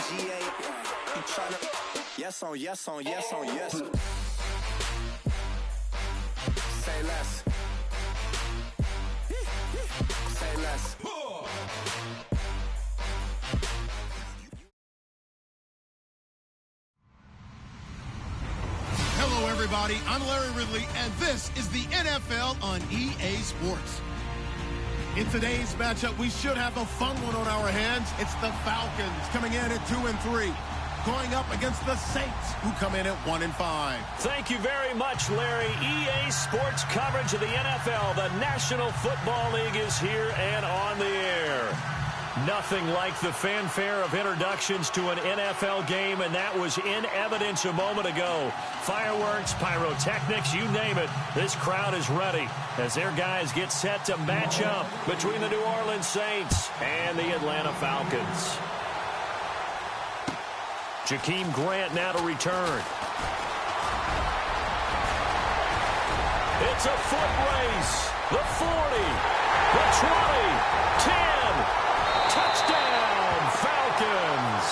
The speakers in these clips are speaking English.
GA. He tryna. Yes on yes on yes on yes. Say less. Say less. Hello, everybody. I'm Larry Ridley, and this is the NFL on EA Sports. In today's matchup, we should have a fun one on our hands. It's the Falcons coming in at 2-3, going up against the Saints, who come in at 1-5. Thank you very much, Larry. EA Sports coverage of the NFL. The National Football League is here and on the air. Nothing like the fanfare of introductions to an NFL game, and that was in evidence a moment ago. Fireworks, pyrotechnics, you name it. This crowd is ready as their guys get set to match up between the New Orleans Saints and the Atlanta Falcons. Jakeem Grant now to return. It's a foot race. The 40, the 20, 10. Touchdown, Falcons.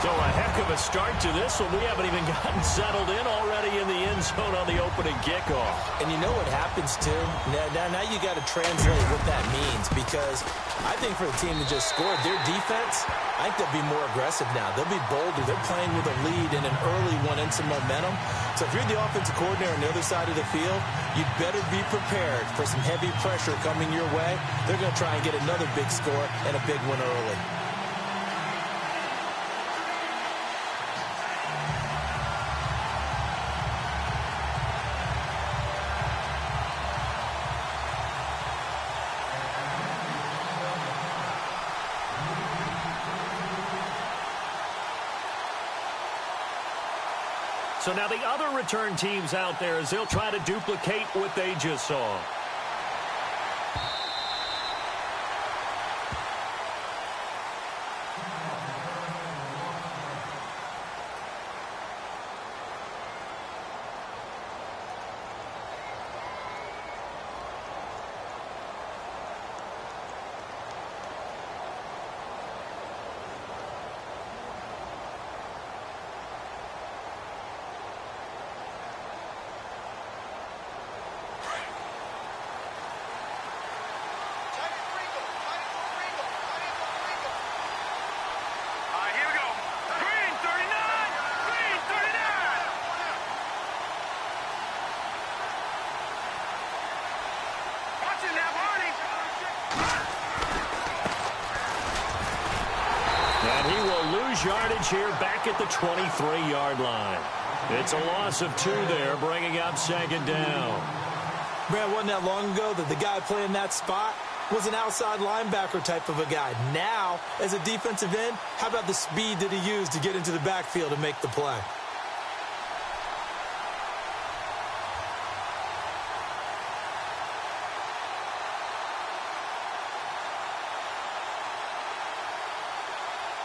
So a heck of a start to this one. We haven't even gotten settled in already in the end zone on the opening kickoff. And you know what happens, too? Now you got to translate what that means, because I think for the team to just score, their defense, I think they'll be more aggressive now. They'll be bolder. They're playing with a lead and an early one and some momentum. So if you're the offensive coordinator on the other side of the field, you'd better be prepared for some heavy pressure coming your way. They're going to try and get another big score and a big one early. So now the other return teams out there, as they'll try to duplicate what they just saw. Yardage here back at the 23-yard line. It's a loss of 2 there, bringing up second down. Brad, wasn't that long ago that the guy playing that spot was an outside linebacker type of a guy. Now, as a defensive end, how about the speed that he used to get into the backfield and make the play?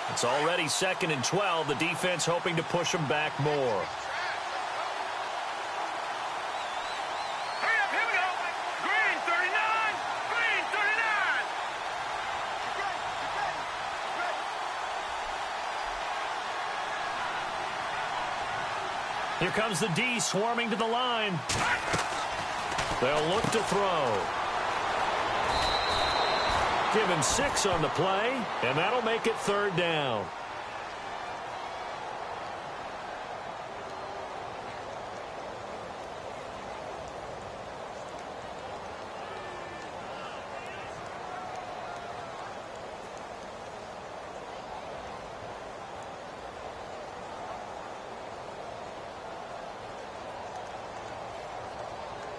It's already 2nd and 12. The defense hoping to push them back more. Hurry up, here we go. Green 39. Green 39. Here comes the D swarming to the line. They'll look to throw. Give him 6 on the play, and that'll make it 3rd down.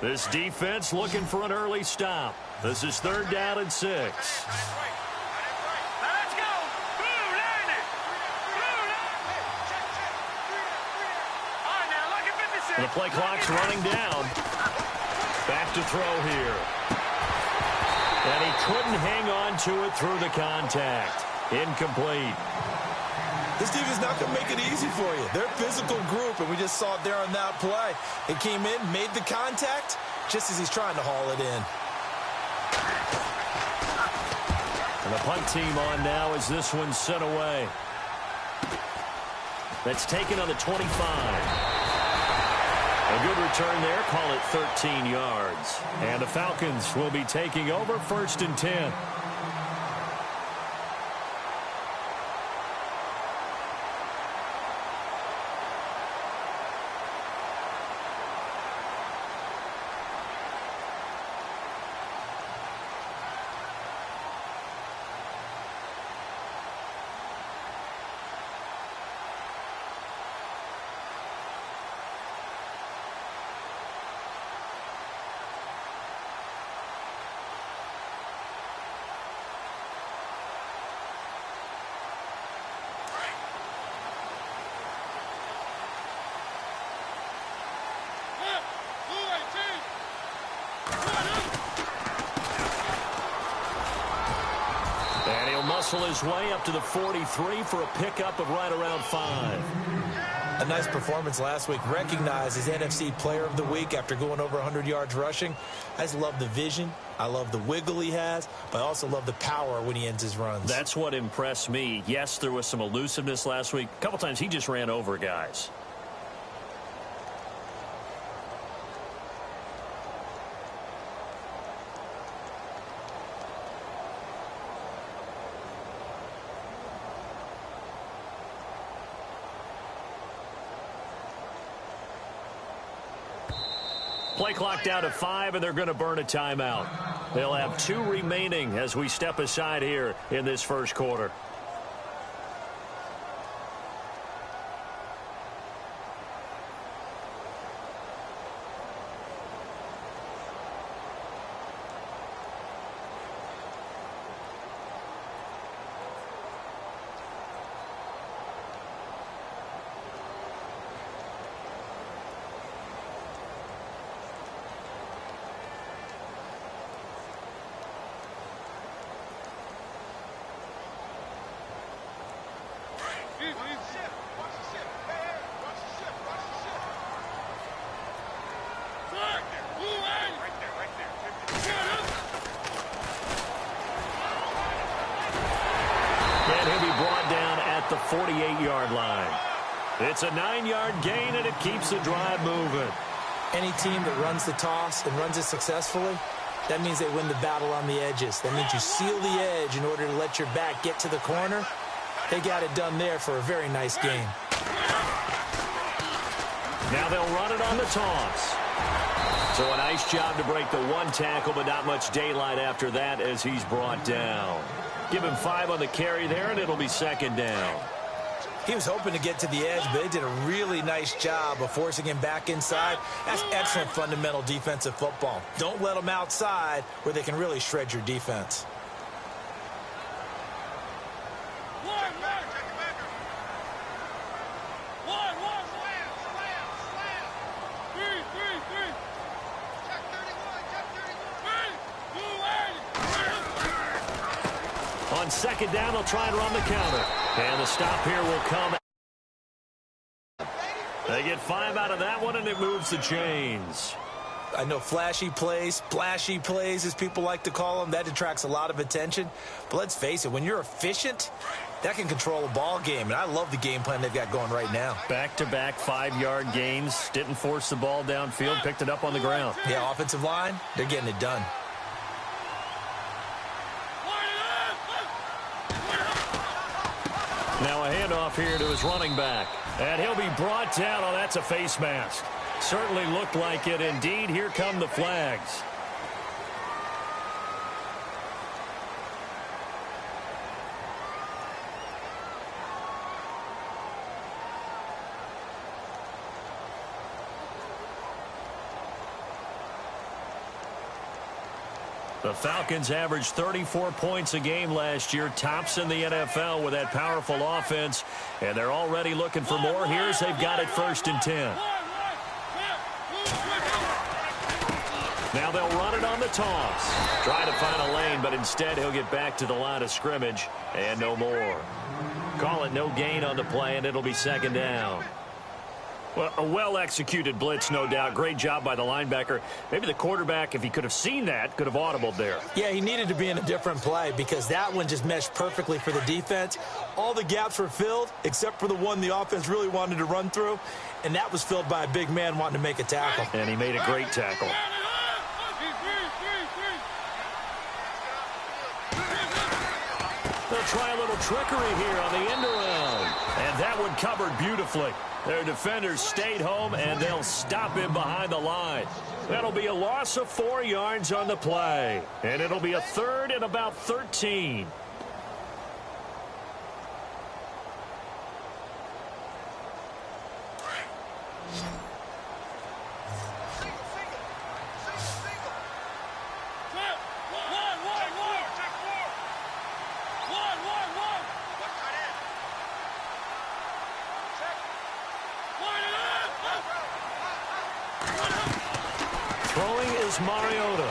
This defense looking for an early stop. This is 3rd down and 6. Let's go. Blue line it. Blue line it. All right, now look at 56. The play clock's running down. Back to throw here. And he couldn't hang on to it through the contact. Incomplete. This team is not going to make it easy for you. They're a physical group, and we just saw it there on that play. He came in, made the contact, just as he's trying to haul it in. And the punt team on now as this one's sent away. That's taken on the 25. A good return there. Call it 13 yards. And the Falcons will be taking over 1st and 10. And he'll muscle his way up to the 43 for a pickup of right around 5. A nice performance last week. Recognized as NFC Player of the Week after going over 100 yards rushing. I just love the vision. I love the wiggle he has, but I also love the power when he ends his runs. That's what impressed me. Yes, there was some elusiveness last week. A couple times he just ran over guys. Play clock down to 5, and they're going to burn a timeout. They'll have 2 remaining as we step aside here in this first quarter. The 48-yard line. It's a 9-yard gain, and it keeps the drive moving. Any team that runs the toss and runs it successfully, that means they win the battle on the edges. That means you seal the edge in order to let your back get to the corner. They got it done there for a very nice game. Now they'll run it on the toss. So a nice job to break the 1 tackle, but not much daylight after that as he's brought down. Give him 5 on the carry there, and it'll be 2nd down. He was hoping to get to the edge, but they did a really nice job of forcing him back inside. That's excellent fundamental defensive football. Don't let them outside where they can really shred your defense. On 2nd down, they'll try and run the counter. And the stop here will come. They get 5 out of that one, and it moves the chains. I know flashy plays, splashy plays, as people like to call them, that attracts a lot of attention. But let's face it, when you're efficient, that can control a ball game. And I love the game plan they've got going right now. Back-to-back 5-yard gains. Didn't force the ball downfield. Picked it up on the ground. Yeah, offensive line, they're getting it done. Now a handoff here to his running back. And he'll be brought down. Oh, that's a face mask. Certainly looked like it. Indeed, here come the flags. The Falcons averaged 34 points a game last year, tops in the NFL with that powerful offense, and they're already looking for more. Here's they've got it 1st and 10. Now they'll run it on the toss. Try to find a lane, but instead he'll get back to the line of scrimmage and no more. Call it no gain on the play, and it'll be 2nd down. Well, a well-executed blitz, no doubt. Great job by the linebacker. Maybe the quarterback, if he could have seen that, could have audibled there. Yeah, he needed to be in a different play because that one just meshed perfectly for the defense. All the gaps were filled except for the one the offense really wanted to run through, and that was filled by a big man wanting to make a tackle. And he made a great tackle. They'll try a little trickery here on the end around. And that one covered beautifully. Their defenders stayed home, and they'll stop him behind the line. That'll be a loss of 4 yards on the play. And it'll be a third and about 13. Throwing is Mariota.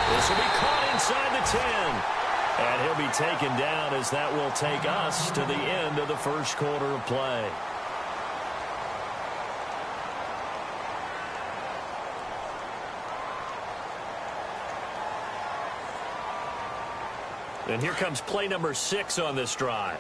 This will be caught inside the 10. And he'll be taken down as that will take us to the end of the first quarter of play. And here comes play number 6 on this drive.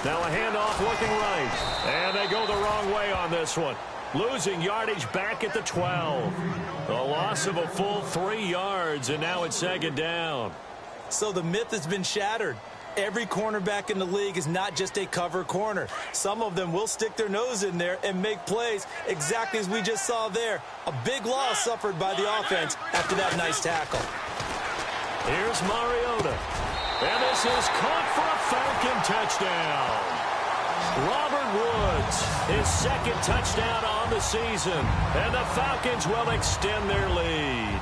Now a handoff looking right. And they go the wrong way on this one. Losing yardage back at the 12. A loss of a full 3 yards, and now it's second down. So the myth has been shattered. Every cornerback in the league is not just a cover corner. Some of them will stick their nose in there and make plays exactly as we just saw there. A big loss suffered by the offense after that nice tackle. Here's Mariota. And this is caught for a Falcon touchdown. Robert Woods, his second touchdown on the season. And the Falcons will extend their lead.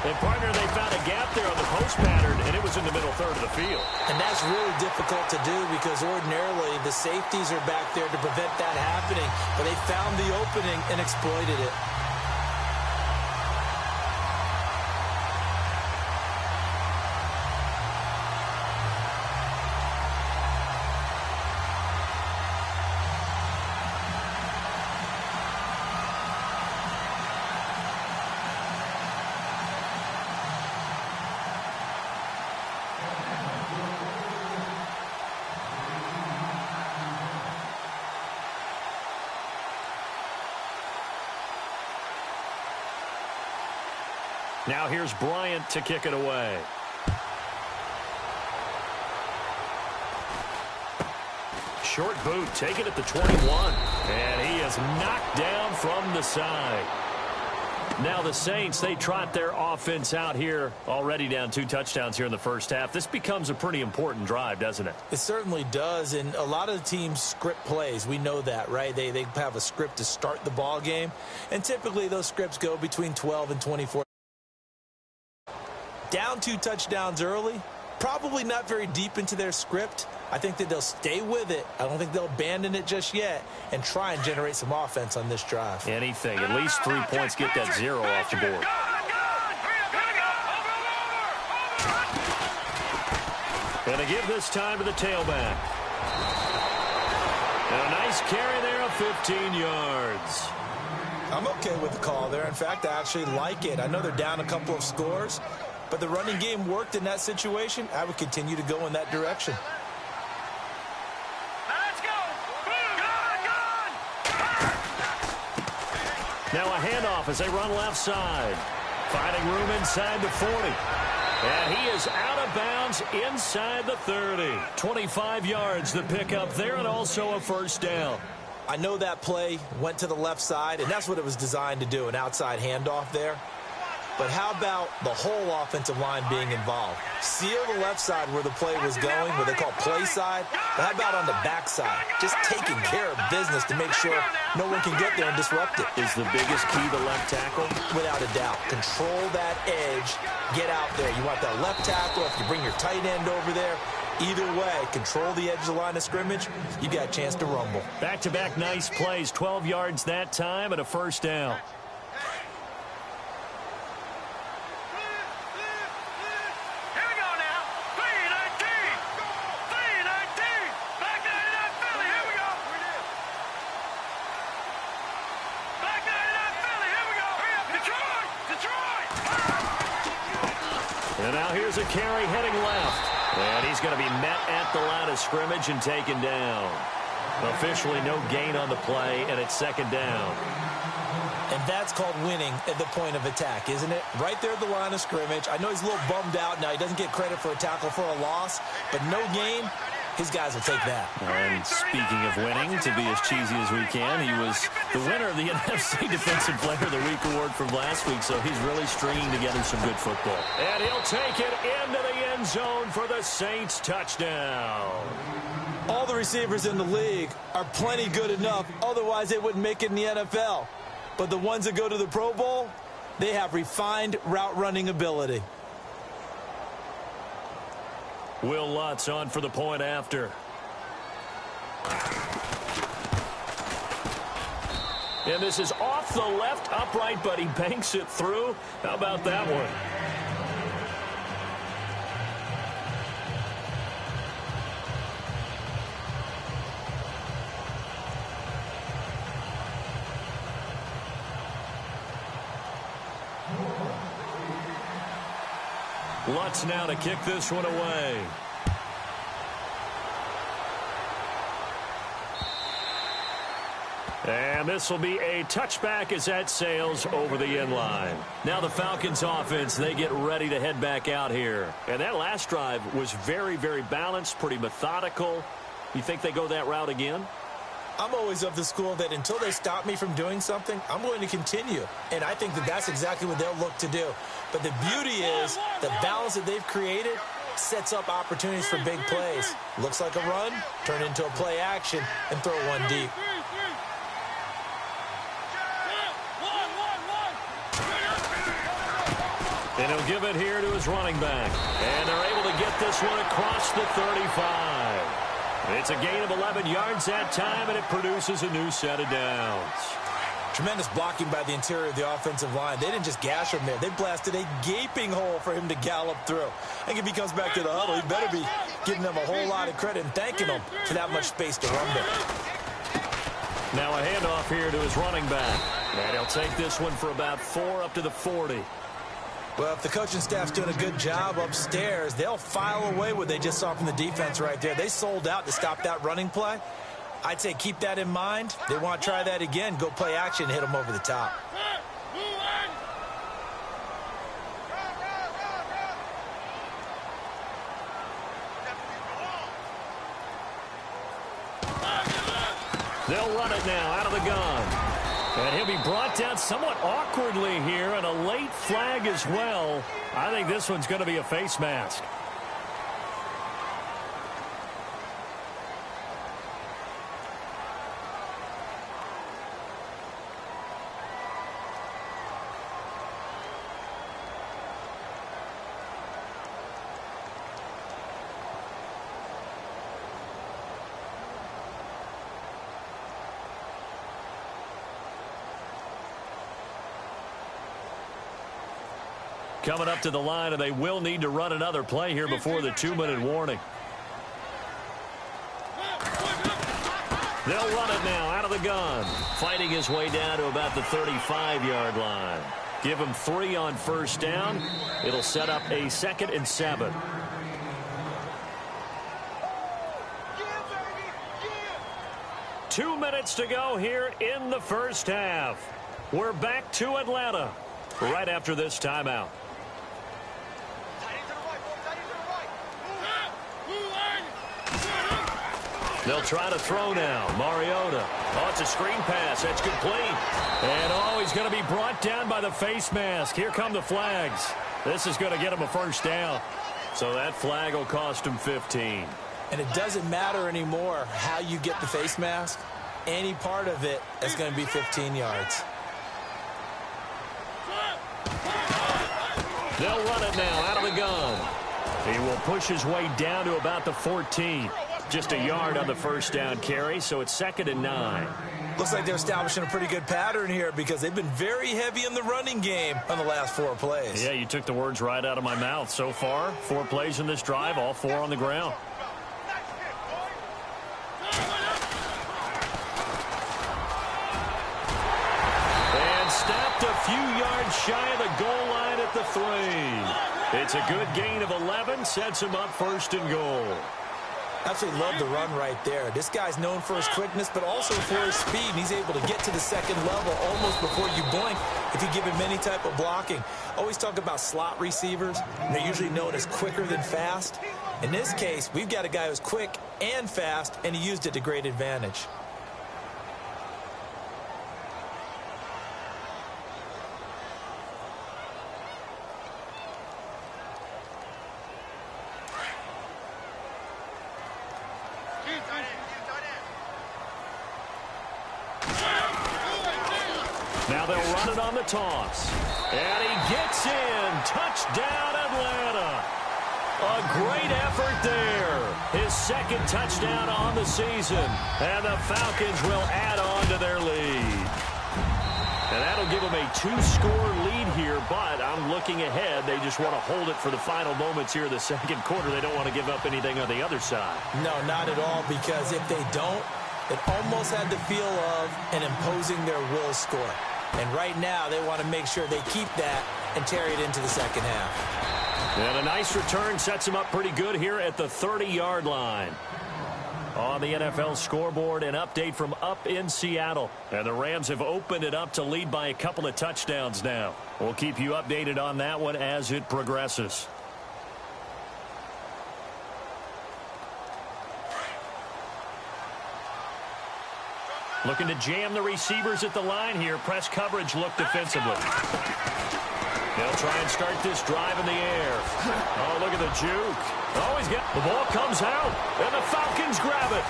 And, partner, they found a gap there on the post pattern, and it was in the middle third of the field. And that's really difficult to do because ordinarily the safeties are back there to prevent that happening. But they found the opening and exploited it. Now here's Bryant to kick it away. Short boot, taken at the 21. And he is knocked down from the side. Now the Saints, they trot their offense out here, already down 2 touchdowns here in the first half. This becomes a pretty important drive, doesn't it? It certainly does, and a lot of the teams script plays. We know that, right? They have a script to start the ball game, and typically those scripts go between 12 and 24. Down 2 touchdowns early, probably not very deep into their script. I think that they'll stay with it. I don't think they'll abandon it just yet and try and generate some offense on this drive. Anything. At least 3 points, get that 0 off the board. Going to give this time to the tailback. And a nice carry there of 15 yards. I'm okay with the call there. In fact, I actually like it. I know they're down a couple of scores, but the running game worked in that situation. I would continue to go in that direction. Let's go. Now a handoff as they run left side. Finding room inside the 40. And he is out of bounds inside the 30. 25 yards the pickup there, and also a first down. I know that play went to the left side, and that's what it was designed to do, an outside handoff there. But how about the whole offensive line being involved? Seal the left side where the play was going, what they call play side. But how about on the back side? Just taking care of business to make sure no one can get there and disrupt it. Is the biggest key the left tackle? Without a doubt. Control that edge. Get out there. You want that left tackle. If you bring your tight end over there, either way, control the edge of the line of scrimmage, you got a chance to rumble. Back-to-back nice plays. 12 yards that time and a first down. And now here's a carry heading left. And he's going to be met at the line of scrimmage and taken down. Officially no gain on the play, and it's second down. And that's called winning at the point of attack, isn't it? Right there at the line of scrimmage. I know he's a little bummed out now. He doesn't get credit for a tackle for a loss, but no gain, his guys will take that. And speaking of winning, to be as cheesy as we can, he was the winner of the NFC Defensive Player of the Week award from last week, so he's really stringing together some good football. And he'll take it into the end zone for the Saints touchdown. All the receivers in the league are plenty good enough, otherwise they wouldn't make it in the NFL. But the ones that go to the Pro Bowl, they have refined route running ability. Will Lutz on for the point after. And this is off the left upright, but he banks it through. How about that one? Lutz now to kick this one away. And this will be a touchback as that sails over the end line. Now the Falcons offense, they get ready to head back out here. And that last drive was very, very balanced, pretty methodical. You think they go that route again? I'm always of the school that until they stop me from doing something, I'm going to continue. And I think that that's exactly what they'll look to do. But the beauty is the balance that they've created sets up opportunities for big plays. Looks like a run, turn into a play action, and throw one deep. And he'll give it here to his running back. And they're able to get this one across the 35. It's a gain of 11 yards that time, and it produces a new set of downs. Tremendous blocking by the interior of the offensive line. They didn't just gash him there. They blasted a gaping hole for him to gallop through. I think if he comes back to the huddle, he better be giving them a whole lot of credit and thanking them for that much space to run there. Now a handoff here to his running back. And he'll take this one for about 4 up to the 40. Well, if the coaching staff's doing a good job upstairs, they'll file away what they just saw from the defense right there. They sold out to stop that running play. I'd say keep that in mind. They want to try that again. Go play action and hit them over the top. They'll run it now out of the gun. And he'll be brought down somewhat awkwardly here, and a late flag as well. I think this one's going to be a face mask. Coming up to the line, and they will need to run another play here before the 2-minute warning. They'll run it now out of the gun. Fighting his way down to about the 35-yard line. Give him 3 on first down. It'll set up a 2nd and 7. Two minutes to go here in the first half. We're back to Atlanta right after this timeout. They'll try to throw now. Mariota. Oh, it's a screen pass. That's complete. And, oh, he's going to be brought down by the face mask. Here come the flags. This is going to get him a first down. So that flag will cost him 15. And it doesn't matter anymore how you get the face mask. Any part of it is going to be 15 yards. They'll run it now out of the gun. He will push his way down to about the 14. Just a yard on the first down carry, so it's 2nd and 9. Looks like they're establishing a pretty good pattern here because they've been very heavy in the running game on the last 4 plays. Yeah, you took the words right out of my mouth. So far, 4 plays in this drive, all 4 on the ground. And snapped to few yards shy of the goal line at the 3. It's a good gain of 11, sets him up first and goal. Absolutely love the run right there. This guy's known for his quickness, but also for his speed. And he's able to get to the second level almost before you blink if you give him any type of blocking. Always talk about slot receivers. They're usually known as quicker than fast. In this case, we've got a guy who's quick and fast, and he used it to great advantage. Now they'll run it on the toss. And he gets in. Touchdown, Atlanta. A great effort there. His second touchdown on the season. And the Falcons will add on to their lead. And that'll give them a 2-score lead here, but I'm looking ahead. They just want to hold it for the final moments here in the second quarter. They don't want to give up anything on the other side. No, not at all, because if they don't, it almost had the feel of an imposing their will score. And right now, they want to make sure they keep that and carry it into the second half. And a nice return sets them up pretty good here at the 30-yard line. On the NFL scoreboard, an update from up in Seattle. And the Rams have opened it up to lead by a couple of touchdowns now. We'll keep you updated on that one as it progresses. Looking to jam the receivers at the line here. Press coverage look defensively. They'll try and start this drive in the air. Oh, look at the juke. Oh, he's got the ball comes out, and the Falcons grab it.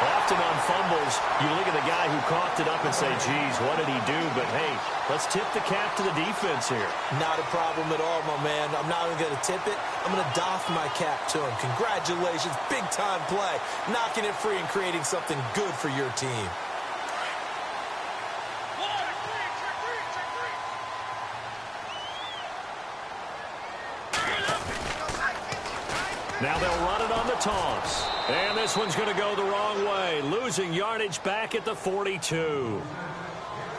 Often on fumbles, you look at the guy who coughed it up and say, geez, what did he do? But, hey, let's tip the cap to the defense here. Not a problem at all, my man. I'm not even going to tip it. I'm going to doff my cap to him. Congratulations. Big-time play. Knocking it free and creating something good for your team. Now they'll run it on the toss. And this one's going to go the wrong way. Losing yardage back at the 42.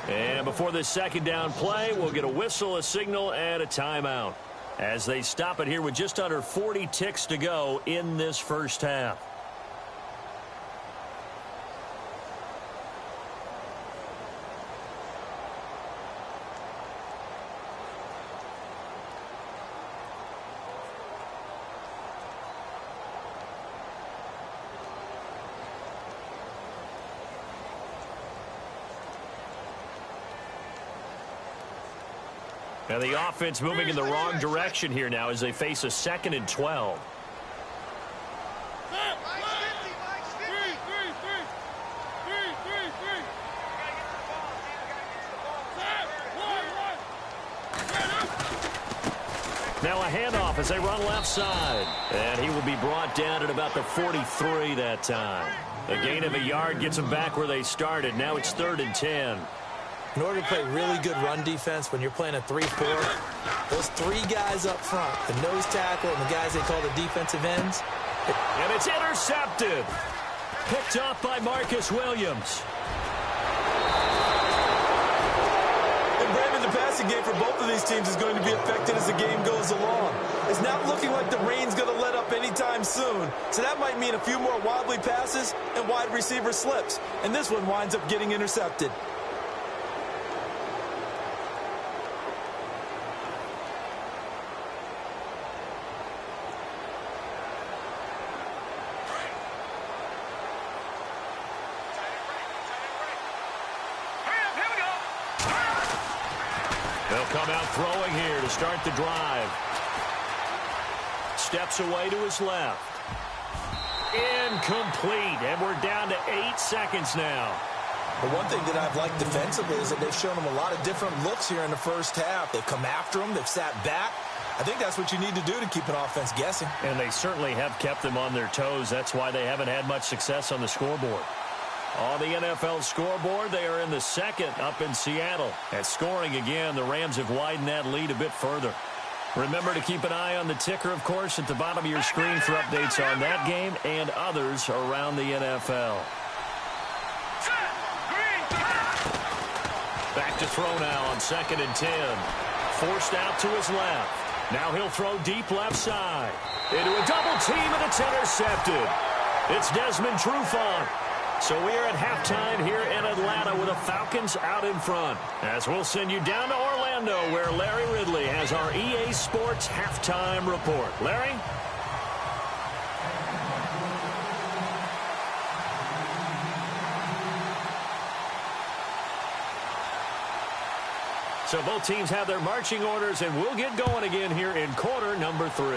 And before this second down play, we'll get a whistle, a signal, and a timeout. As they stop it here with just under 40 ticks to go in this first half. And the offense moving in the wrong direction here now as they face a 2nd and 12. Now a handoff as they run left side. And he will be brought down at about the 43 that time. A gain of a yard gets them back where they started. Now it's 3rd and 10. In order to play really good run defense when you're playing a 3-4, those 3 guys up front, the nose tackle and the guys they call the defensive ends. And it's intercepted. Picked off by Marcus Williams. And Brandon, the passing game for both of these teams is going to be affected as the game goes along. It's not looking like the rain's going to let up anytime soon. So that might mean a few more wobbly passes and wide receiver slips. And this one winds up getting intercepted. They'll come out throwing here to start the drive. Steps away to his left. Incomplete, and we're down to 8 seconds now. The one thing that I've liked defensively is that they've shown them a lot of different looks here in the first half. They've come after them. They've sat back. I think that's what you need to do to keep an offense guessing. And they certainly have kept them on their toes. That's why they haven't had much success on the scoreboard. On the NFL scoreboard, they are in the 2nd up in Seattle. At scoring again, the Rams have widened that lead a bit further. Remember to keep an eye on the ticker, of course, at the bottom of your screen for updates on that game and others around the NFL. Green. back to throw now on 2nd and 10. Forced out to his left. Now he'll throw deep left side. Into a double team, and it's intercepted. It's Desmond Trufant. So we are at halftime here in Atlanta with the Falcons out in front. As we'll send you down to Orlando, where Larry Ridley has our EA Sports halftime report. Larry? So both teams have their marching orders, and we'll get going again here in quarter number 3.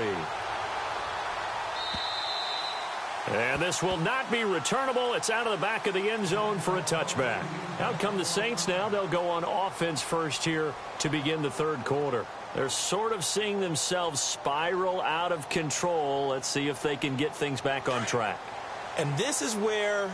And this will not be returnable. It's out of the back of the end zone for a touchback. Out come the Saints now. They'll go on offense first here to begin the third quarter. They're sort of seeing themselves spiral out of control. Let's see if they can get things back on track. And this is where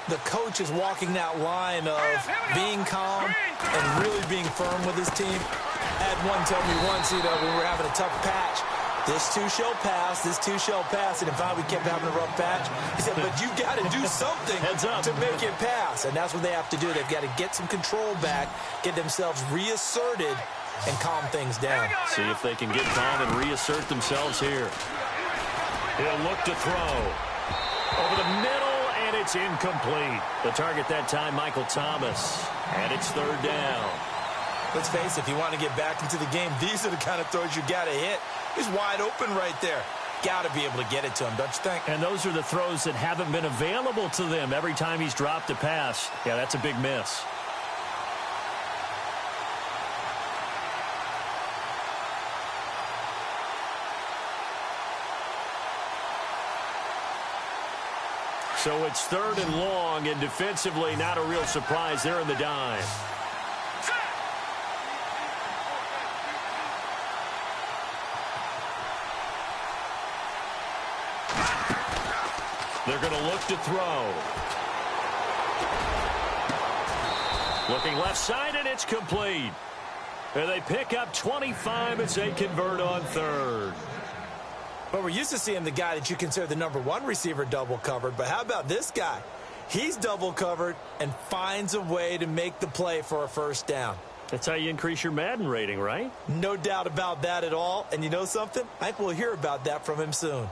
the coach is walking that line of being calm and really being firm with his team. I had one tell me once, when we were having a tough patch, this too shall pass, this too shall pass. And if we kept having a rough patch, he said, but you got to do something to make it pass. And that's what they have to do. They've got to get some control back, get themselves reasserted, and calm things down. See if they can get calm and reassert themselves here. He'll look to throw. Over the middle, and it's incomplete. The target that time, Michael Thomas. And it's 3rd down. Let's face it, if you want to get back into the game, these are the kind of throws you got to hit. He's wide open right there. Got to be able to get it to him, don't you think? And those are the throws that haven't been available to them every time he's dropped a pass. Yeah, that's a big miss. So it's 3rd and long, and defensively not a real surprise. They're in the dime. They're going to look to throw. Looking left side, and it's complete. And they pick up 25 as they convert on 3rd. Well, we're used to seeing the guy that you consider the #1 receiver double covered, but how about this guy? He's double covered and finds a way to make the play for a 1st down. That's how you increase your Madden rating, right? No doubt about that at all. And you know something? I think we'll hear about that from him soon.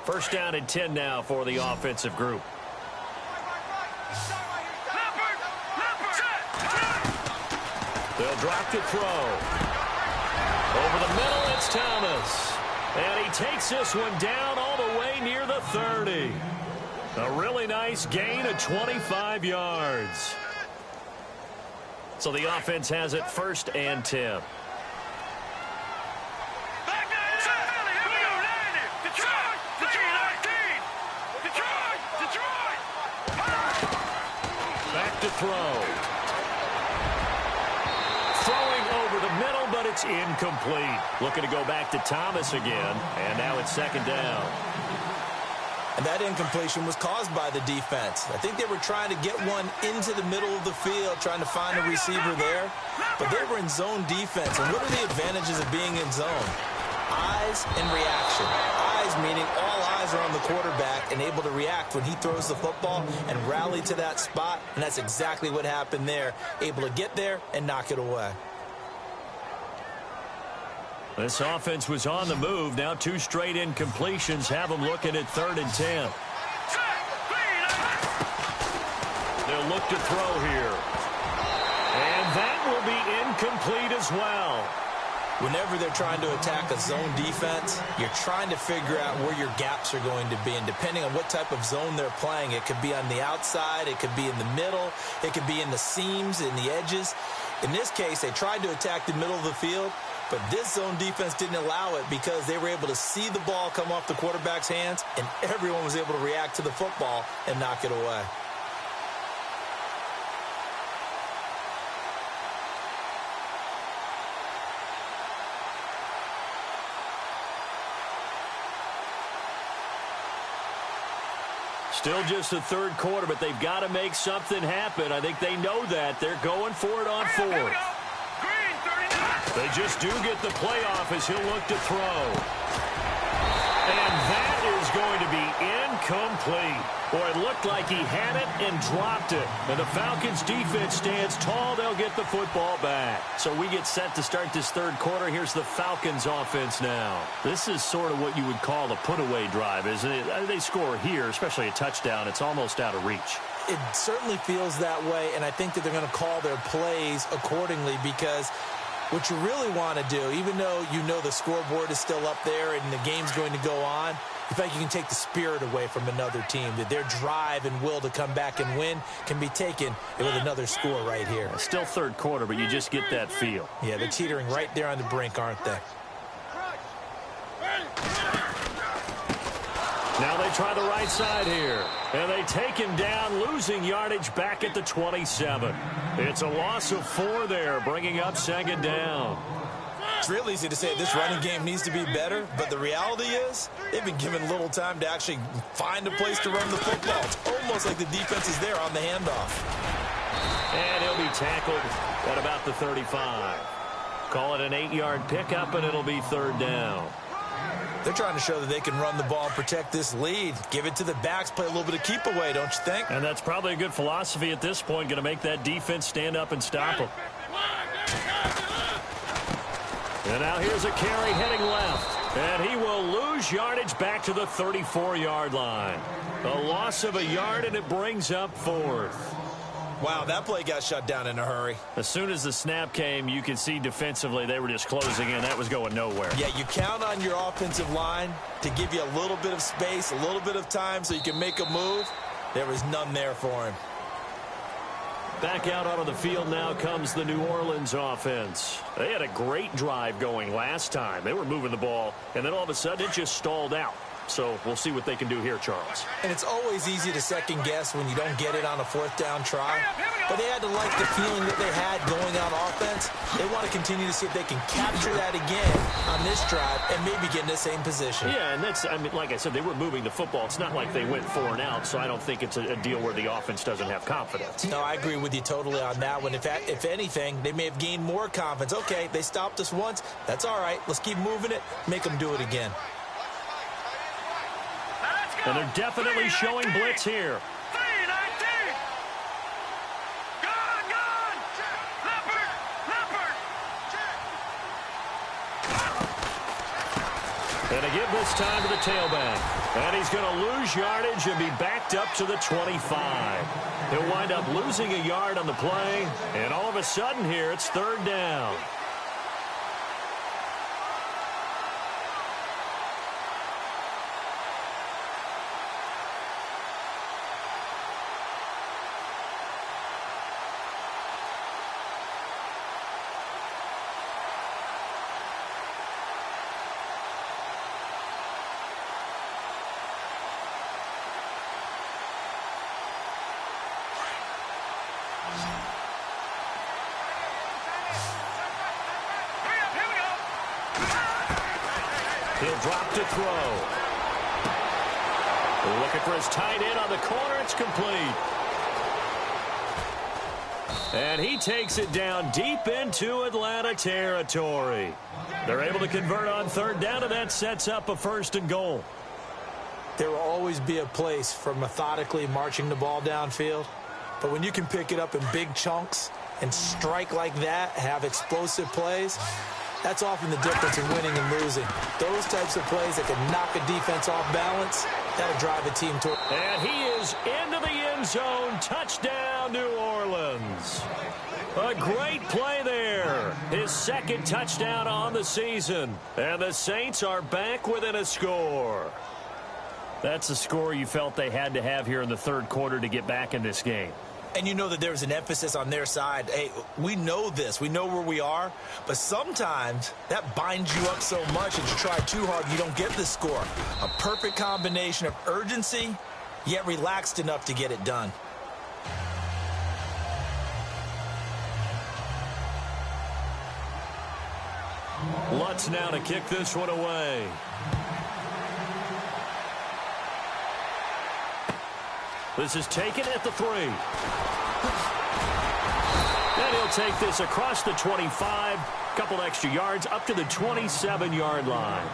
1st down and 10 now for the offensive group. They'll drop to throw. Over the middle, it's Thomas. And he takes this one down all the way near the 30. A really nice gain of 25 yards. So the offense has it 1st and 10. Back to throw. Throwing over the middle, but it's incomplete. Looking to go back to Thomas again, and now it's 2nd down. And that incompletion was caused by the defense. I think they were trying to get one into the middle of the field, trying to find a receiver there, but they were in zone defense. And what are the advantages of being in zone? Eyes and reaction. Eyes meaning all eyes are on the quarterback and able to react when he throws the football and rally to that spot, and that's exactly what happened there. Able to get there and knock it away. This offense was on the move. Now 2 straight incompletions have them looking at 3rd and 10. They'll look to throw here. And that will be incomplete as well. Whenever they're trying to attack a zone defense, you're trying to figure out where your gaps are going to be. And depending on what type of zone they're playing, it could be on the outside, it could be in the middle, it could be in the seams, in the edges. In this case, they tried to attack the middle of the field, but this zone defense didn't allow it because they were able to see the ball come off the quarterback's hands, and everyone was able to react to the football and knock it away. Still just the 3rd quarter, but they've got to make something happen. I think they know that. They're going for it on 4th. They just do get the playoff as he'll look to throw. And that is going to be incomplete. Boy, it looked like he had it and dropped it. And the Falcons defense stands tall. They'll get the football back. So we get set to start this third quarter. Here's the Falcons offense now. This is sort of what you would call a put-away drive, isn't it? They score here, especially a touchdown. It's almost out of reach. It certainly feels that way, and I think that they're going to call their plays accordingly because what you really want to do, even though you know the scoreboard is still up there and the game's going to go on, in fact, you can take the spirit away from another team, that their drive and will to come back and win can be taken with another score right here. Still third quarter, but you just get that feel. Yeah, they're teetering right there on the brink, aren't they? Now they try the right side here. And they take him down, losing yardage back at the 27. It's a loss of 4 there, bringing up second down. It's real easy to say this running game needs to be better, but the reality is they've been given little time to actually find a place to run the football. It's almost like the defense is there on the handoff. And he'll be tackled at about the 35. Call it an 8-yard pickup, and it'll be third down. They're trying to show that they can run the ball and protect this lead. Give it to the backs, play a little bit of keep away, don't you think? And that's probably a good philosophy at this point, going to make that defense stand up and stop them. And now here's a carry heading left. And he will lose yardage back to the 34-yard line. A loss of a yard, and it brings up 4th. Wow, that play got shut down in a hurry. As soon as the snap came, you could see defensively they were just closing in. That was going nowhere. Yeah, you count on your offensive line to give you a little bit of space, a little bit of time so you can make a move. There was none there for him. Back out onto the field now comes the New Orleans offense. They had a great drive going last time. They were moving the ball, and then all of a sudden it just stalled out. So we'll see what they can do here, Charles. And it's always easy to second guess when you don't get it on a 4th down try. But they had to like the feeling that they had going on offense. They want to continue to see if they can capture that again on this drive and maybe get in the same position. Yeah, and that's, I mean, like I said, they were moving the football. It's not like they went 4 and out, so I don't think it's a deal where the offense doesn't have confidence. No, I agree with you totally on that one. In fact, if anything, they may have gained more confidence. Okay, they stopped us once. That's all right. Let's keep moving it. Make them do it again. And they're definitely showing blitz here. 3-19. Gone. Leopard. And a give this time to the tailback. And he's going to lose yardage and be backed up to the 25. He'll wind up losing a yard on the play. And all of a sudden here, it's third down. He'll drop to throw. Looking for his tight end on the corner. It's complete. And he takes it down deep into Atlanta territory. They're able to convert on third down, and that sets up a 1st and goal. There will always be a place for methodically marching the ball downfield. But when you can pick it up in big chunks and strike like that, have explosive plays, that's often the difference in winning and losing. Those types of plays that can knock a defense off balance, that'll drive a team toward. And he is into the end zone. Touchdown, New Orleans. A great play there. His 2nd touchdown on the season. And the Saints are back within a score. That's a score you felt they had to have here in the third quarter to get back in this game. And you know that there's an emphasis on their side. Hey, we know this. We know where we are. But sometimes that binds you up so much that you try too hard, you don't get the score. A perfect combination of urgency, yet relaxed enough to get it done. Lutz now to kick this one away. This is taken at the 3. And he'll take this across the 25. Couple extra yards up to the 27-yard line.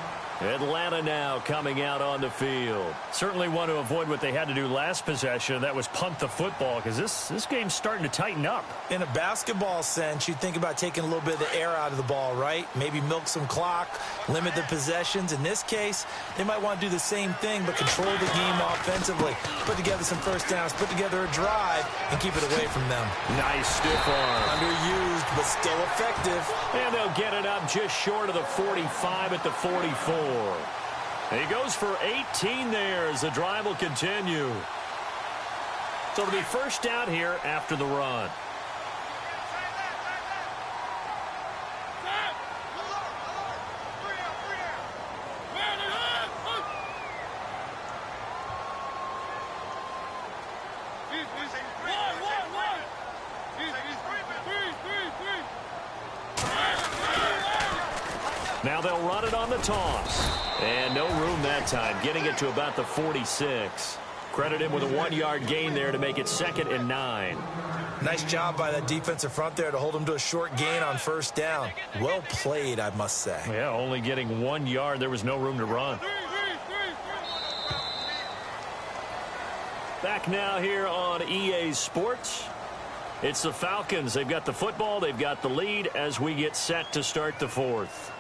Atlanta now coming out on the field. Certainly want to avoid what they had to do last possession. That was punt the football, because this game's starting to tighten up. In a basketball sense, you think about taking a little bit of the air out of the ball, right? Maybe milk some clock, limit the possessions. In this case, they might want to do the same thing, but control the game offensively. Put together some first downs, put together a drive, and keep it away from them. Nice stiff arm. Underused, but still effective. And they'll get it up just short of the 45 at the 44. He goes for 18 there as the drive will continue. So it'll be first down here after the run. Now they'll run it on the toss. And no room that time, getting it to about the 46. Credit him with a 1-yard gain there to make it 2nd and 9. Nice job by that defensive front there to hold him to a short gain on first down. Well played, I must say. Yeah, only getting 1 yard. There was no room to run. Back now here on EA Sports. It's the Falcons. They've got the football. They've got the lead as we get set to start the fourth.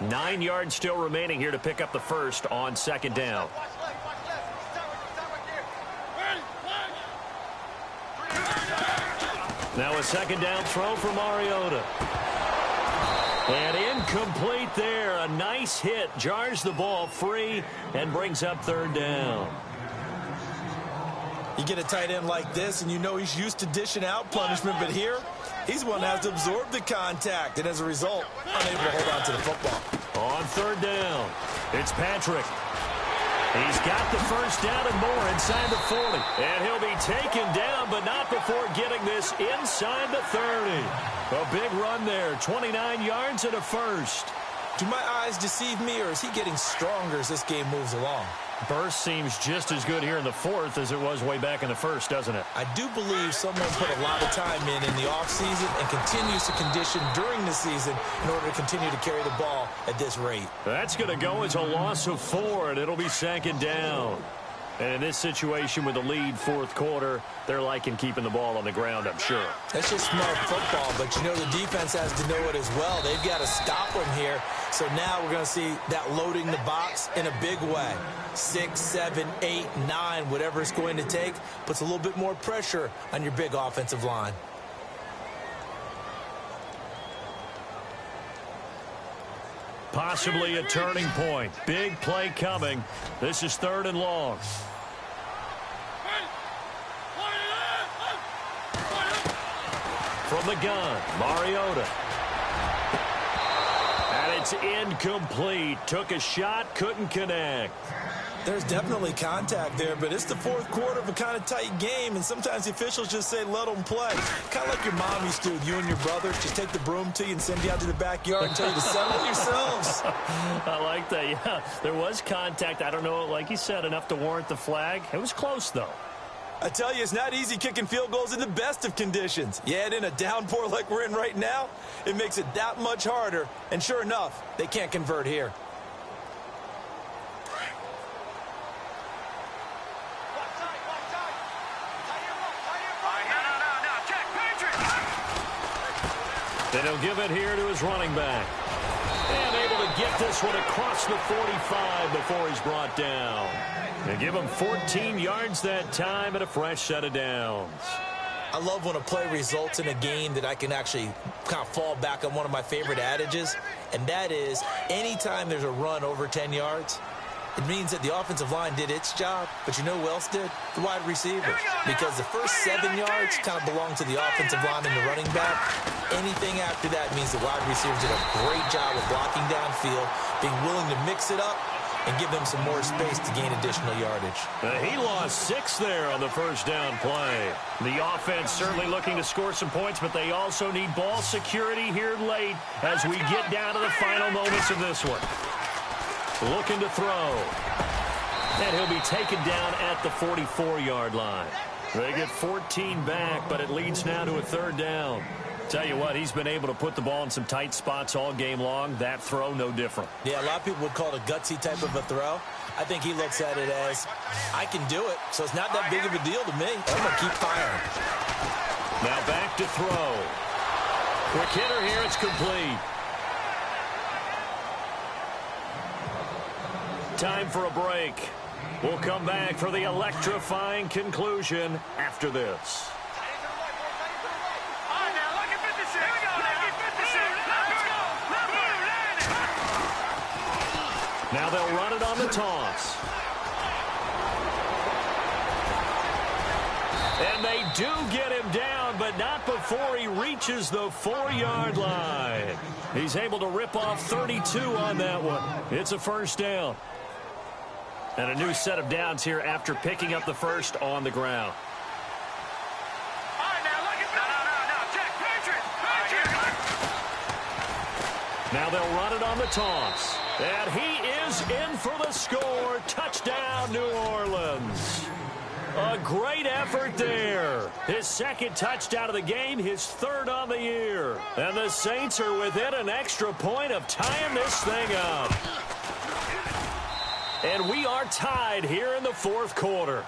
9 yards still remaining here to pick up the first on second down. Now a second down throw for Mariota. And incomplete there. A nice hit. Jars the ball free and brings up third down. You get a tight end like this, and you know he's used to dishing out punishment, but here, he's one that has to absorb the contact, and as a result, unable to hold on to the football. On third down, it's Patrick. He's got the first down and more inside the 40. And he'll be taken down, but not before getting this inside the 30. A big run there, 29 yards and a first. Do my eyes deceive me, or is he getting stronger as this game moves along? Burst seems just as good here in the fourth as it was way back in the first, doesn't it? I do believe someone put a lot of time in the offseason and continues to condition during the season in order to continue to carry the ball at this rate. That's going to go as a loss of 4, and it'll be second down. And in this situation with the lead fourth quarter, they're liking keeping the ball on the ground, I'm sure. That's just smart football, but you know the defense has to know it as well. They've got to stop them here. So now we're going to see that loading the box in a big way. 6, 7, 8, 9, whatever it's going to take, puts a little bit more pressure on your big offensive line. Possibly a turning point. Big play coming. This is third and long. From the gun, Mariota. And it's incomplete. Took a shot, couldn't connect. There's definitely contact there, but it's the fourth quarter of a kind of tight game, and sometimes the officials just say, let them play. Kind of like your mom used to with you and your brothers. Just take the broom to you and send you out to the backyard and tell you to settle it yourselves. I like that, yeah. There was contact. I don't know, like you said, enough to warrant the flag. It was close, though. I tell you, it's not easy kicking field goals in the best of conditions. You add in a downpour like we're in right now, it makes it that much harder. And sure enough, they can't convert here. Then he'll give it here to his running back. And able to get this one across the 45 before he's brought down. And give him 14 yards that time and a fresh set of downs. I love when a play results in a gain that I can actually kind of fall back on one of my favorite adages, and that is anytime there's a run over 10 yards, it means that the offensive line did its job, but you know who else did? The wide receivers. Because the first 7 yards kind of belong to the offensive line and the running back. Anything after that means the wide receivers did a great job of blocking downfield, being willing to mix it up, and give them some more space to gain additional yardage. He lost 6 there on the first down play. The offense certainly looking to score some points, but they also need ball security here late as we get down to the final moments of this one. Looking to throw. And he'll be taken down at the 44-yard line. They get 14 back, but it leads now to a third down. Tell you what, he's been able to put the ball in some tight spots all game long. That throw, no different. Yeah, a lot of people would call it a gutsy type of a throw. I think he looks at it as, I can do it, so it's not that big of a deal to me. I'm going to keep firing. Now back to throw. Quick hitter here, it's complete. Time for a break. We'll come back for the electrifying conclusion after this. Now they'll run it on the toss. And they do get him down, but not before he reaches the 4-yard line. He's able to rip off 32 on that one. It's a first down. And a new set of downs here after picking up the first on the ground. Now they'll run it on the toss. And he is in for the score. Touchdown, New Orleans. A great effort there. His second touchdown of the game, his third on the year. And the Saints are within an extra point of tying this thing up. And we are tied here in the fourth quarter.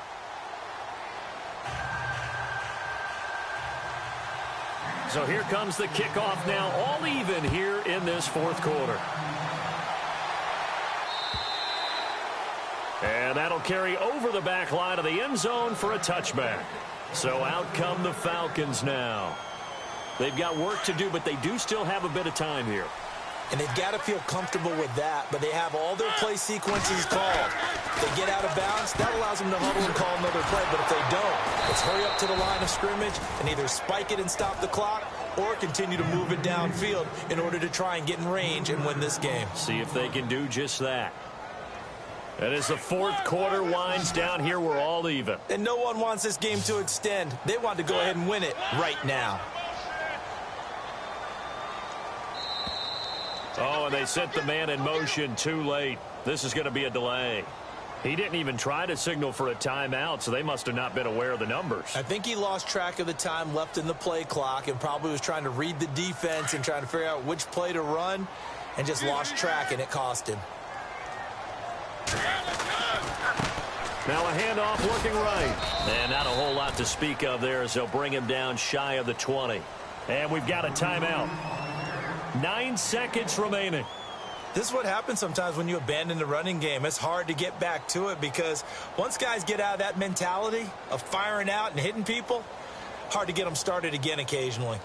So here comes the kickoff now, all even here in this fourth quarter. And that'll carry over the back line of the end zone for a touchback. So out come the Falcons now. They've got work to do, but they do still have a bit of time here. And they've got to feel comfortable with that, but they have all their play sequences called. If they get out of bounds, that allows them to huddle and call another play. But if they don't, let's hurry up to the line of scrimmage and either spike it and stop the clock or continue to move it downfield in order to try and get in range and win this game. See if they can do just that. And as the fourth quarter winds down here, we're all even. And no one wants this game to extend. They want to go ahead and win it right now. Oh, and they set the man in motion too late. This is going to be a delay. He didn't even try to signal for a timeout, so they must have not been aware of the numbers. I think he lost track of the time left in the play clock and probably was trying to read the defense and trying to figure out which play to run and just lost track, and it cost him. Now a handoff looking right. And not a whole lot to speak of there as they'll bring him down shy of the 20. And we've got a timeout. 9 seconds remaining. This is what happens sometimes when you abandon the running game. It's hard to get back to it because once guys get out of that mentality of firing out and hitting people, hard to get them started again occasionally.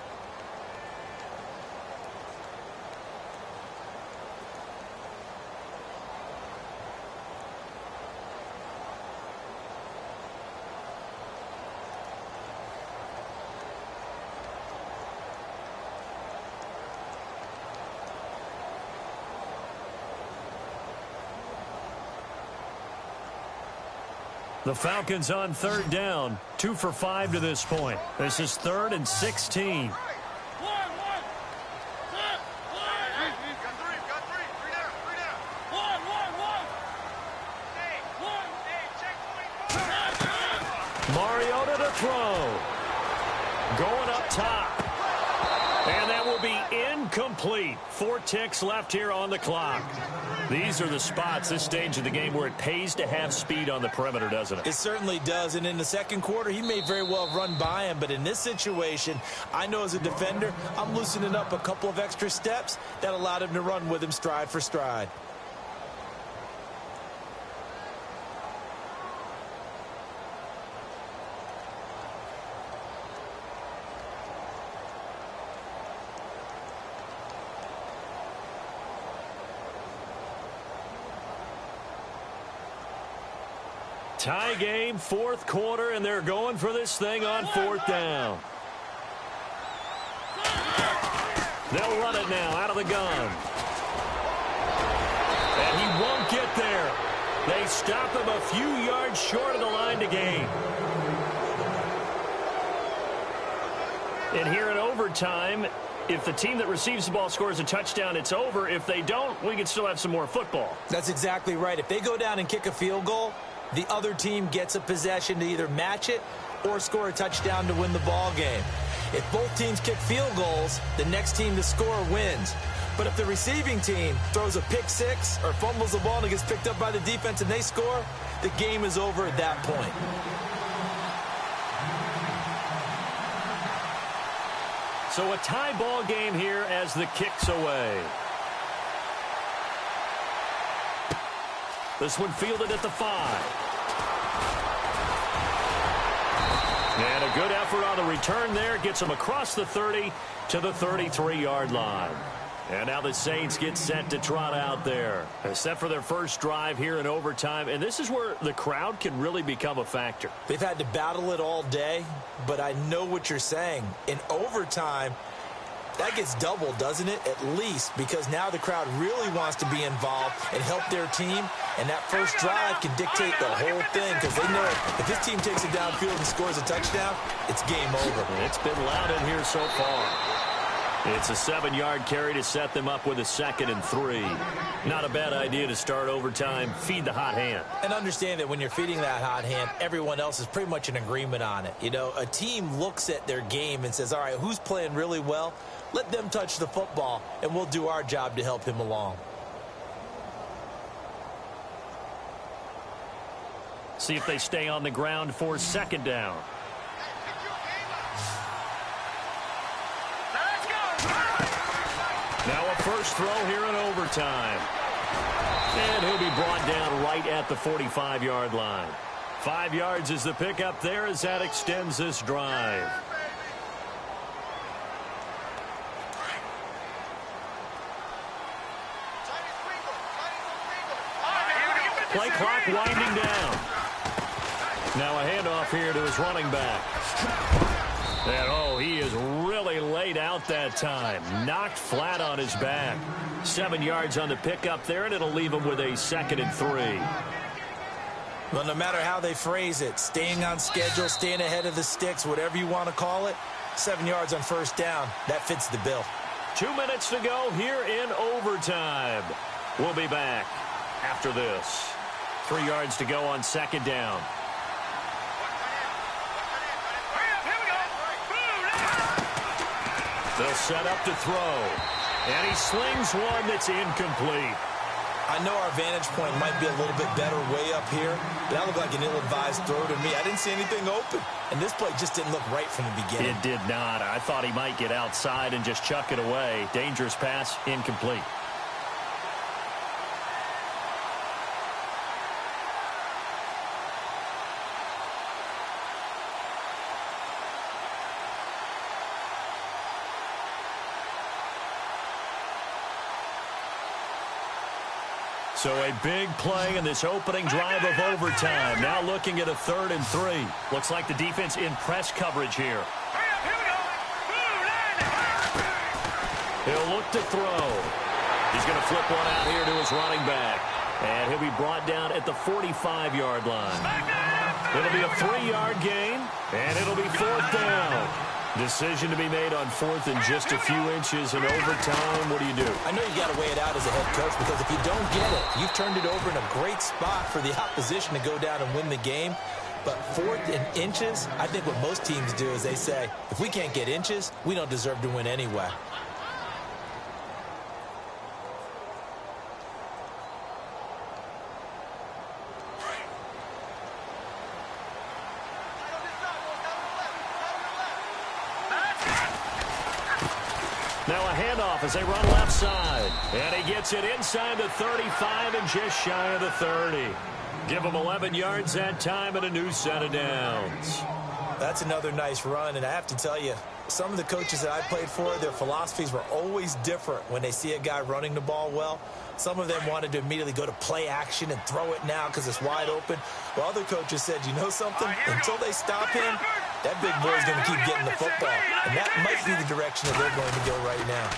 The Falcons on third down, 2 for 5 to this point. This is 3rd and 16. Mariota to throw. Going up top. And that will be incomplete. 4 ticks left here on the clock. These are the spots, this stage of the game, where it pays to have speed on the perimeter, doesn't it? It certainly does. And in the second quarter, he may very well have run by him. But in this situation, I know as a defender, I'm loosening up a couple of extra steps that allowed him to run with him stride for stride. Tie game, fourth quarter, and they're going for this thing on 4th down. They'll run it now out of the gun. And he won't get there. They stop him a few yards short of the line to gain. And here in overtime, if the team that receives the ball scores a touchdown, it's over. If they don't, we can still have some more football. That's exactly right. If they go down and kick a field goal, the other team gets a possession to either match it or score a touchdown to win the ball game. If both teams kick field goals, the next team to score wins. But if the receiving team throws a pick six or fumbles the ball and it gets picked up by the defense and they score, the game is over at that point. So a tie ball game here as the kick's away. This one fielded at the 5. And a good effort on the return there. Gets him across the 30 to the 33-yard line. And now the Saints get set to trot out there. Set for their first drive here in overtime. And this is where the crowd can really become a factor. They've had to battle it all day, but I know what you're saying. In overtime, that gets doubled, doesn't it? At least, because now the crowd really wants to be involved and help their team. And that first drive can dictate the whole thing because they know if this team takes it downfield and scores a touchdown, it's game over. It's been loud in here so far. It's a 7-yard carry to set them up with a 2nd and 3. Not a bad idea to start overtime. Feed the hot hand. And understand that when you're feeding that hot hand, everyone else is pretty much in agreement on it. You know, a team looks at their game and says, all right, who's playing really well? Let them touch the football, and we'll do our job to help him along. See if they stay on the ground for 2nd down. Now a first throw here in overtime. And he'll be brought down right at the 45-yard line. 5 yards is the pickup there as that extends this drive. Play clock winding down. Now a handoff here to his running back. And, oh, he is really laid out that time. Knocked flat on his back. 7 yards on the pickup there, and it'll leave him with a 2nd and 3. Well, no matter how they phrase it, staying on schedule, staying ahead of the sticks, whatever you want to call it, 7 yards on first down, that fits the bill. 2 minutes to go here in overtime. We'll be back after this. 3 yards to go on 2nd down. They'll set up to throw. And he slings one that's incomplete. I know our vantage point might be a little bit better way up here, but that looked like an ill-advised throw to me. I didn't see anything open. And this play just didn't look right from the beginning. It did not. I thought he might get outside and just chuck it away. Dangerous pass, incomplete. So a big play in this opening drive of overtime. Now looking at a 3rd and 3. Looks like the defense in press coverage here. He'll look to throw. He's going to flip one out here to his running back. And he'll be brought down at the 45-yard line. It'll be a 3-yard gain, and it'll be 4th down. Decision to be made on 4th and just a few inches in overtime. What do you do? I know you got to weigh it out as a head coach because if you don't get it, you've turned it over in a great spot for the opposition to go down and win the game. But 4th and inches, I think what most teams do is they say, if we can't get inches, we don't deserve to win anyway. Now a handoff as they run left side. And he gets it inside the 35 and just shy of the 30. Give him 11 yards that time and a new set of downs. That's another nice run, and I have to tell you, some of the coaches that I played for, their philosophies were always different when they see a guy running the ball well. Some of them wanted to immediately go to play action and throw it now because it's wide open. While other coaches said, you know something? Until they stop him, that big boy's going to keep getting the football. And that might be the direction that they're going to go right now.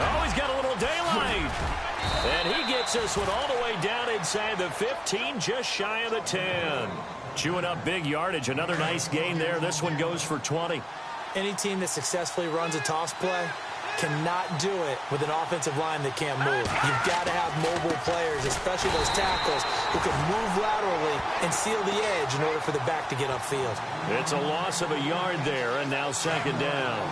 Oh, he's got a little daylight. And he gets this one all the way down inside the 15, just shy of the 10. Chewing up big yardage. Another nice gain there. This one goes for 20. Any team that successfully runs a toss play, cannot do it with an offensive line that can't move. You've got to have mobile players, especially those tackles, who can move laterally and seal the edge in order for the back to get upfield. It's a loss of a yard there, and now second down.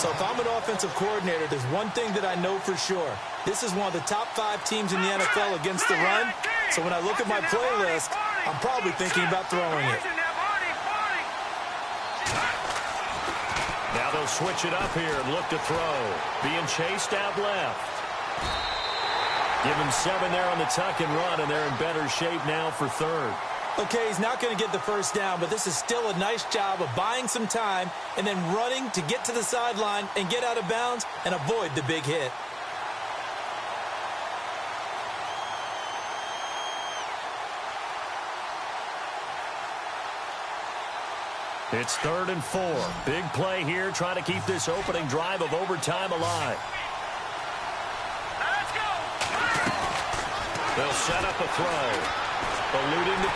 So if I'm an offensive coordinator, there's one thing that I know for sure. This is one of the top 5 teams in the NFL against the run. So when I look at my playlist, I'm probably thinking about throwing it. Now they'll switch it up here and look to throw. Being chased out left. Give him 7 there on the tuck and run, and they're in better shape now for third. Okay, he's not going to get the first down, but this is still a nice job of buying some time and then running to get to the sideline and get out of bounds and avoid the big hit. It's 3rd and 4. Big play here, trying to keep this opening drive of overtime alive. Let's go. They'll set up a throw. Feeling the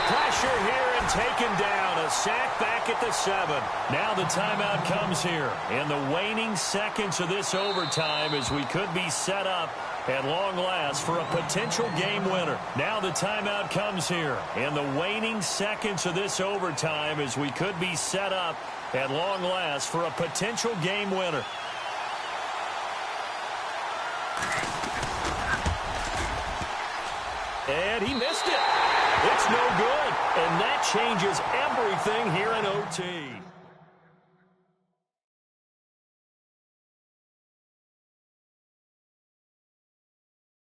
pressure here and taken down. A sack back at the 7. Now the timeout comes here. In the waning seconds of this overtime, as we could be set up at long last for a potential game winner. Now the timeout comes here. In the waning seconds of this overtime, as we could be set up at long last for a potential game winner. And he missed it. It's no good. And that changes everything here in OT.